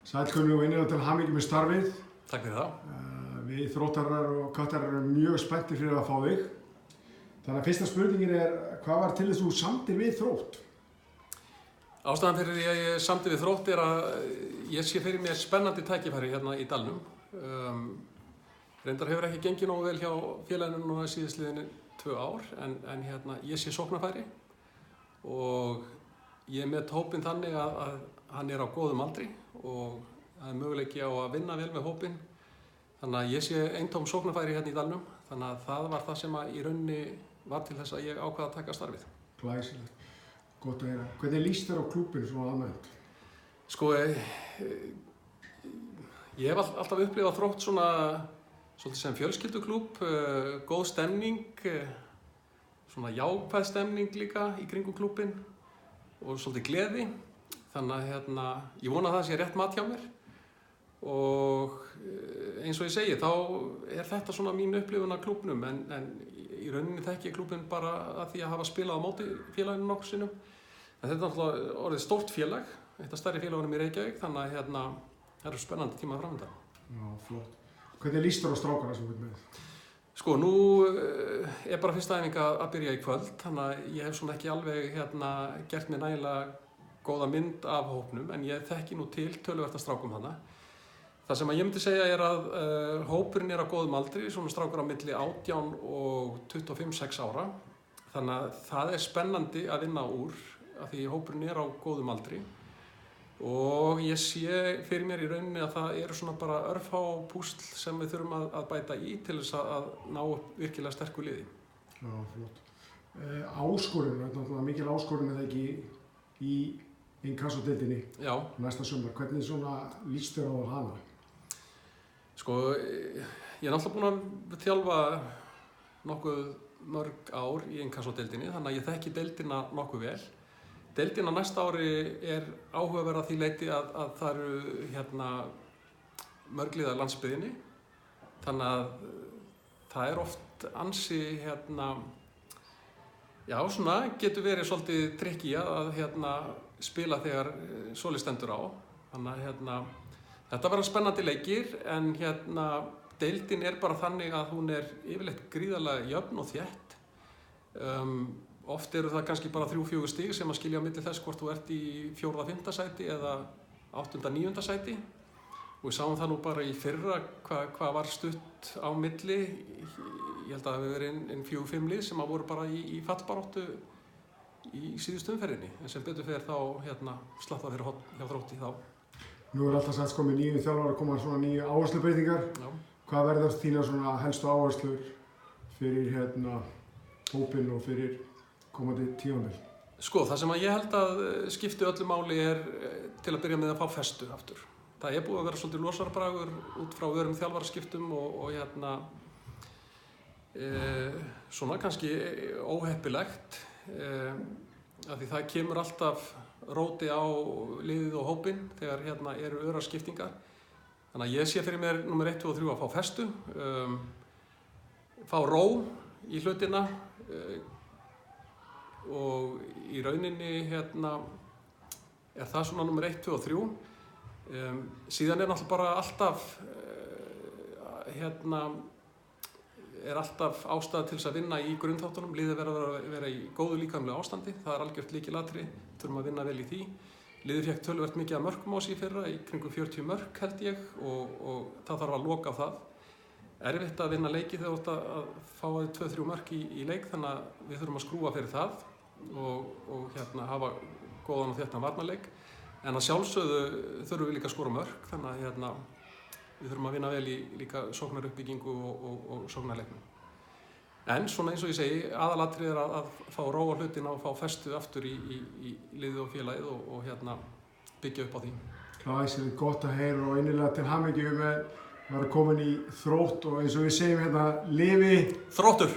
Sæll Gunni og innilega til hamingju með starfið. Takk fyrir það. Við Þróttarar og Köttarar erum mjög spenntir fyrir að fá þig. Þannig að fyrsta spurningin hvað var til þess að þú samdir við Þrótt? Ástæðan fyrir því að ég samdi við Þrótt að ég sé fyrir mér spennandi tækifæri hérna í dalnum. Reyndar hefur ekki gengið nógu vel hjá félaginu núna síðastliðin 2 ár, en ég sé sóknarfæri og ég met hópinn þannig að hann á góðum aldri og það möguleiki á að vinna vel með hópinn. Þannig að ég sé eintóm sóknarfæri hérna í dalnum. Þannig að það var það sem í rauninni var til þess að ég ákvað að taka starfið. Glæsilegt. Gott að heyra. Hvernig líst þér á klúbbinn svona almennt? Sko, ég hef alltaf upplifað Þrótt svolítið sem fjölskylduklúbb, góð stemning, svona jákvæð stemning líka í kringum klúbbinn og svolítið gleði. Þannig að ég vona að það sé rétt mat hjá mér og eins og ég segi þá þetta svona mín upplifun af klúbbnum en í rauninni þekki ég klúbbinn bara að því að hafa spilað á móti félaginu nokkur sinnum. En þetta er náttúrulega orðið stórt félag, eitt af stærri félagunum í Reykjavík, þannig að það eru spennandi tímar framöndan. Já, flott. Hvernig líst þér á strákana sem þú ert með? Sko, nú bara fyrsta æfing að byrja í kvöld, þannig að ég hef svona ekki alveg gert mér nægilega góða mynd af hópnum, en ég þekki nú til töluvert af strákum hana. Það sem ég myndi segja að hópurinn á góðum aldri, svona strákar á milli 18 og 25-6 ára. Þannig að það spennandi að vinna úr, af því hópurinn á góðum aldri. Og ég sé fyrir mér í rauninni að það eru svona bara örfá púsl sem við þurfum að bæta í til þess að ná upp virkilega sterku liði. Já, flott. Áskorun, þetta er náttúrulega mikil áskorun eða ekki í Inkasso-deildinni næsta sumar. Hvernig svona líst þér á hana? Sko, ég er náttúrulega búinn að þjálfa nokkuð mörg ár í Inkasso-deildinni, þannig að ég þekki deildina nokkuð vel. Deildin á næsta ári áhugaverð að því leyti að það eru mörg lið af landsbyggðinni. Þannig að það oft ansi svona getur verið svolítið tricky að spila þegar svoleiðis stendur á. Þannig að þetta verða spennandi leikir en deildin bara þannig að hún yfirleitt gríðarlega jöfn og þétt. Oft eru það kannski bara 3-4 stig sem að skilja á milli þess hvort þú ert í 4.-5. sæti eða 8.-9. sæti. Og við sáum það nú bara í fyrra hvað var stutt á milli. Ég held að það hefur verið 4-5 lið sem voru bara í fallbaráttu í síðustu umferðinni. En sem betur fer þá slapp það fyrir hjá Þrótti þá. Nú alltaf sagt komið nýju þjálfar að koma svona nýju áherslubreytingar. Já. Hvað verða þínar svona helstu áherslur fyrir hópinn og fyrir komandi tímabil? Sko, það sem ég held að skipti öllu máli til að byrja með að fá festu aftur. Það búið að vera svolítið losarabragur út frá öðrum þjálfaraskiptum og svona kannski óheppilegt af því það kemur alltaf róti á liðið og hópinn þegar eru öðrar skiptingar. Þannig að ég sé fyrir mér númer 1, 2 og 3 að fá festu, fá ró í hlutina og í rauninni það svona númer 1, 2 og 3. Síðan náttúrulega bara alltaf alltaf ástæða til þess að vinna í grunnþáttunum. Liðið verður að vera í góðu líkamlegu ástandi, það algjört lykilatriði, þurfum að vinna vel í því. Liðið fékk töluvert mikið af mörkum á sig í fyrra, í kringum 40 mörk held ég og það þarf að loka á það. Erfitt að vinna leiki þegar þú ert að fá 2-3 mörk í leik, þannig að við þurfum að skrúfa fyrir það og hafa góðan og þéttan varnarleik. En að sjálfsögðu þurfum við líka að skora mörk, þannig að við þurfum að vinna vel í líka sóknaruppbyggingu og sóknarleiknum. En svona eins og ég segi, aðalatrið að fá róa hlutina og fá festu aftur í liðið og félagið og byggja upp á því. Glæsilegt, gott að heyra og innilega til hamingju með að vera komin í Þrótt og eins og við segjum lifi Þróttur!